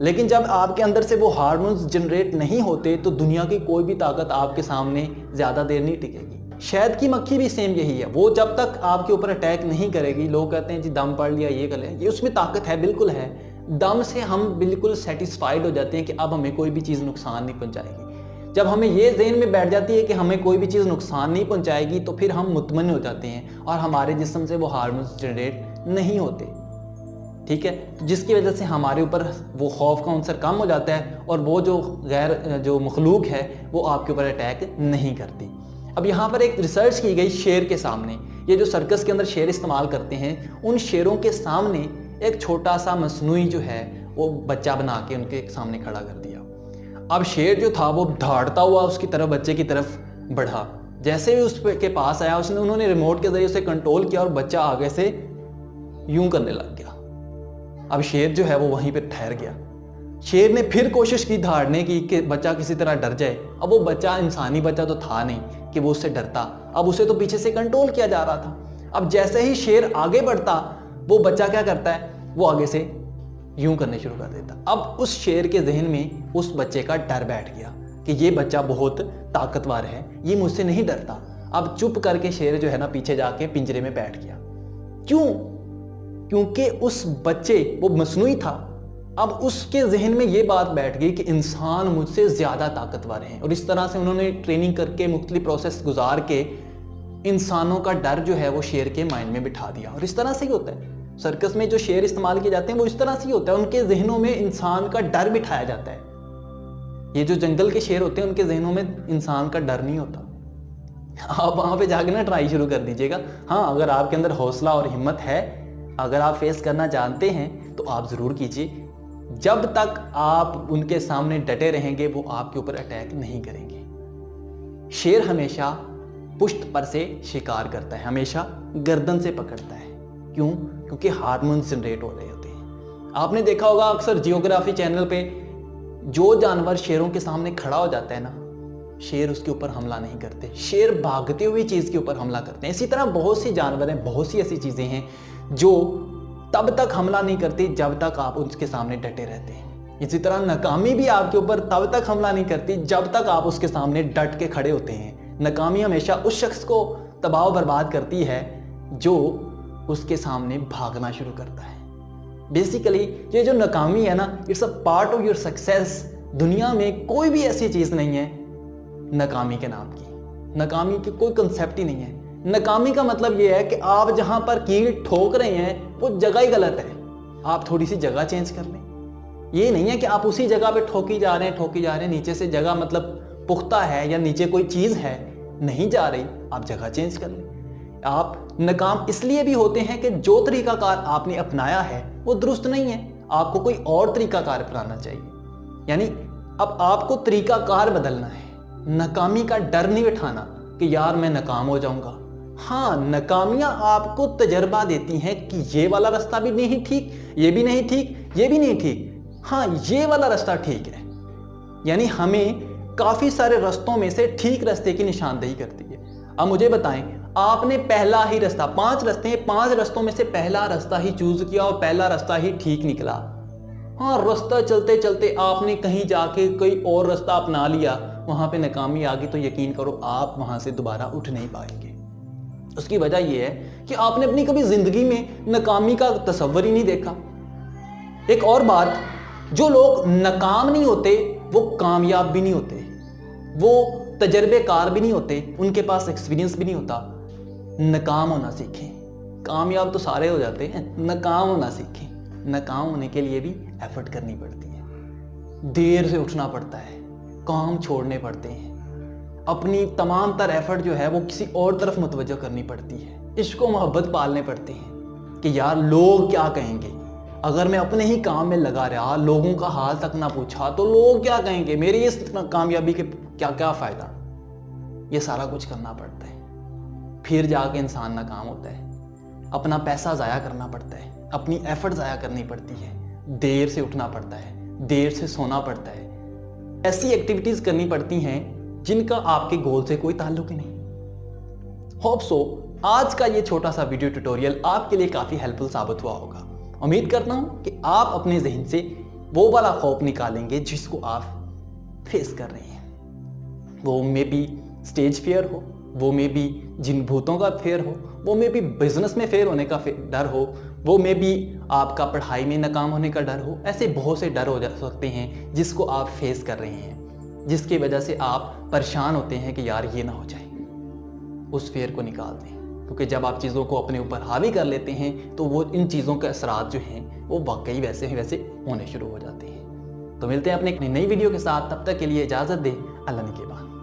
لیکن جب آپ کے اندر سے وہ ہارمونز جنریٹ نہیں ہوتے تو دنیا کی کوئی بھی طاقت آپ کے سامنے زیادہ دیر نہیں ٹکے گی۔ شہد کی مکھی بھی سیم یہی ہے، وہ جب تک آپ کے اوپر اٹیک نہیں کرے گی، لوگ کہتے ہیں جی دم پڑ لیا یہ کر لیا، یہ اس میں طاقت ہے، بالکل ہے۔ دم سے ہم بالکل سیٹسفائیڈ ہو جاتے ہیں کہ اب ہمیں کوئی بھی چیز نقصان نہیں پہنچائے گی۔ جب ہمیں یہ ذہن میں بیٹھ جاتی ہے کہ ہمیں کوئی بھی چیز نقصان نہیں پہنچائے گی تو پھر ہم مطمئن ہو جاتے ہیں اور ہمارے جسم سے وہ ہارمونز جنریٹ نہیں ہوتے، ٹھیک ہے، جس کی وجہ سے ہمارے اوپر وہ خوف کا عنصر کم ہو جاتا ہے اور وہ جو مخلوق ہے وہ آپ کے اوپر اٹیک نہیں کرتی۔ اب یہاں پر ایک ریسرچ کی گئی شیر کے سامنے، یہ جو سرکس کے اندر شیر استعمال کرتے ہیں ان شیروں کے سامنے ایک چھوٹا سا مصنوعی جو ہے وہ بچہ بنا کے ان کے سامنے کھڑا کر دیا۔ اب شیر جو تھا وہ دھاڑتا ہوا اس کی طرف بچے کی طرف بڑھا، جیسے ہی اس کے پاس آیا انہوں نے ریموٹ کے ذریعے اسے کنٹرول کیا اور بچہ آگے سے یوں کرنے لگ گیا۔ اب شیر جو ہے وہ وہیں پہ ٹھہر گیا۔ شیر نے پھر کوشش کی دھاڑنے کی کہ بچہ کسی طرح ڈر جائے۔ اب وہ بچہ انسانی بچہ تو تھا نہیں کہ وہ اس سے ڈرتا، اب اسے تو پیچھے سے کنٹرول کیا جا رہا تھا۔ اب جیسے ہی شیر آگے بڑھتا وہ بچہ کیا کرتا ہے، وہ آگے سے یوں کرنے شروع کر دیتا۔ اب اس شیر کے ذہن میں اس بچے کا ڈر بیٹھ گیا کہ یہ بچہ بہت طاقتور ہے، یہ مجھ سے نہیں ڈرتا۔ اب چپ کر کے شیر جو ہے نا پیچھے جا کے پنجرے میں بیٹھ گیا۔ کیوں؟ کیونکہ اس بچے، وہ مصنوعی تھا، اب اس کے ذہن میں یہ بات بیٹھ گئی کہ انسان مجھ سے زیادہ طاقتور ہیں، اور اس طرح سے انہوں نے ٹریننگ کر کے مختلف پروسیس گزار کے انسانوں کا ڈر جو ہے وہ شیر کے مائنڈ میں بٹھا دیا۔ اور اس طرح سے ہی ہوتا ہے، سرکس میں جو شیر استعمال کیے جاتے ہیں وہ اس طرح سے ہی ہوتا ہے، ان کے ذہنوں میں انسان کا ڈر بٹھایا جاتا ہے۔ یہ جو جنگل کے شیر ہوتے ہیں ان کے ذہنوں میں انسان کا ڈر نہیں ہوتا۔ آپ وہاں پہ جا کے نا ٹرائی شروع کر دیجیے گا۔ ہاں، اگر آپ کے اندر حوصلہ اور ہمت ہے، اگر آپ فیس کرنا جانتے ہیں تو آپ ضرور کیجئے۔ جب تک آپ ان کے سامنے ڈٹے رہیں گے وہ آپ کے اوپر اٹیک نہیں کریں گے۔ شیر ہمیشہ پشت پر سے شکار کرتا ہے، ہمیشہ گردن سے پکڑتا ہے۔ کیوں؟ کیونکہ ہارمونز جنریٹ ہو رہے ہوتے ہیں۔ آپ نے دیکھا ہوگا اکثر جیوگرافی چینل پہ جو جانور شیروں کے سامنے کھڑا ہو جاتا ہے نا، شیر اس کے اوپر حملہ نہیں کرتے، شیر بھاگتے ہوئی چیز کے اوپر حملہ کرتے ہیں۔ اسی طرح بہت سی جانور ہیں، بہت سی ایسی چیزیں ہیں جو تب تک حملہ نہیں کرتی جب تک آپ اس کے سامنے ڈٹے رہتے ہیں۔ اسی طرح ناکامی بھی آپ کے اوپر تب تک حملہ نہیں کرتی جب تک آپ اس کے سامنے ڈٹ کے کھڑے ہوتے ہیں۔ ناکامی ہمیشہ اس شخص کو تباہ و برباد کرتی ہے جو اس کے سامنے بھاگنا شروع کرتا ہے۔ بیسیکلی یہ جو ناکامی ہے نا، it's a part of your success. دنیا میں کوئی بھی ایسی چیز نہیں ہے ناکامی کے نام کی، ناکامی کی کوئی کنسیپٹ ہی نہیں ہے۔ ناکامی کا مطلب یہ ہے کہ آپ جہاں پر کیل ٹھوک رہے ہیں وہ جگہ ہی غلط ہے، آپ تھوڑی سی جگہ چینج کر لیں۔ یہ نہیں ہے کہ آپ اسی جگہ پہ ٹھوکی جا رہے ہیں، نیچے سے جگہ مطلب پختہ ہے یا نیچے کوئی چیز ہے نہیں جا رہی، آپ جگہ چینج کر لیں۔ آپ ناکام اس لیے بھی ہوتے ہیں کہ جو طریقہ کار آپ نے اپنایا ہے وہ درست نہیں ہے، آپ کو کوئی اور طریقہ کار اپنانا چاہیے۔ یعنی اب آپ کو طریقہ کار بدلنا ہے، ناکامی کا ڈر نہیں بٹھانا کہ یار میں ناکام ہو جاؤں گا۔ ہاں، ناکامیاں آپ کو تجربہ دیتی ہیں کہ یہ والا راستہ بھی نہیں ٹھیک، یہ بھی نہیں ٹھیک، یہ بھی نہیں ٹھیک، ہاں یہ والا راستہ ٹھیک ہے۔ یعنی ہمیں کافی سارے رستوں میں سے ٹھیک راستے کی نشاندہی کرتی ہے۔ اب مجھے بتائیں، آپ نے پہلا ہی راستہ، 5 راستے ہیں، 5 راستوں میں سے پہلا راستہ ہی چوز کیا اور پہلا راستہ ہی ٹھیک نکلا۔ ہاں، راستہ چلتے چلتے آپ نے کہیں جا کے کوئی اور راستہ اپنا لیا، وہاں پہ ناکامی آ گئی تو یقین کرو آپ وہاں سے دوبارہ اٹھ نہیں پائیں گے۔ اس کی وجہ یہ ہے کہ آپ نے اپنی کبھی زندگی میں ناکامی کا تصور ہی نہیں دیکھا۔ ایک اور بات، جو لوگ ناکام نہیں ہوتے وہ کامیاب بھی نہیں ہوتے، وہ تجربے کار بھی نہیں ہوتے، ان کے پاس ایکسپیرینس بھی نہیں ہوتا۔ ناکام ہونا سیکھیں، کامیاب تو سارے ہو جاتے ہیں، ناکام ہونا سیکھیں۔ ناکام ہونے کے لیے بھی ایفرٹ کرنی پڑتی ہے، دیر سے اٹھنا پڑتا ہے، کام چھوڑنے پڑتے ہیں، اپنی تمام تر ایفرٹ جو ہے وہ کسی اور طرف متوجہ کرنی پڑتی ہے، عشق و محبت پالنے پڑتے ہیں کہ یار لوگ کیا کہیں گے، اگر میں اپنے ہی کام میں لگا رہا، لوگوں کا حال تک نہ پوچھا تو لوگ کیا کہیں گے، میری اس کامیابی کے کیا فائدہ۔ یہ سارا کچھ کرنا پڑتا ہے، پھر جا کے انسان ناکام ہوتا ہے۔ اپنا پیسہ ضائع کرنا پڑتا ہے، اپنی ایفرٹ ضائع کرنی پڑتی ہے، دیر سے اٹھنا پڑتا ہے، دیر سے سونا پڑتا ہے، ایسی ایکٹیویٹیز کرنی پڑتی ہیں جن کا آپ کے گول سے کوئی تعلق ہی نہیں۔ ہوپ سو آج کا یہ چھوٹا سا ویڈیو ٹیوٹوریل آپ کے لیے کافی ہیلپ فل ثابت ہوا ہوگا۔ امید کرتا ہوں کہ آپ اپنے ذہن سے وہ والا خوف نکالیں گے جس کو آپ فیس کر رہے ہیں. وہ میں بھی اسٹیج فیئر ہو, وہ میں بھی جن بھوتوں کا فیئر ہو, وہ میں بھی بزنس میں فیل ہونے کا ڈر ہو, وہ میں بھی آپ کا پڑھائی میں ناکام ہونے کا ڈر ہو. ایسے بہت سے ڈر ہو سکتے ہیں جس کو آپ فیس کر رہے ہیں, جس کی وجہ سے آپ پریشان ہوتے ہیں کہ یار یہ نہ ہو جائے. اس فیئر کو نکال دیں, کیونکہ جب آپ چیزوں کو اپنے اوپر حاوی کر لیتے ہیں تو وہ ان چیزوں کے اثرات جو ہیں وہ واقعی ویسے ہی ویسے ہونے شروع ہو جاتے ہیں. تو ملتے ہیں اپنے ایک نئی ویڈیو کے ساتھ, تب تک کے لیے اجازت دیں. اللہ نے کے بعد.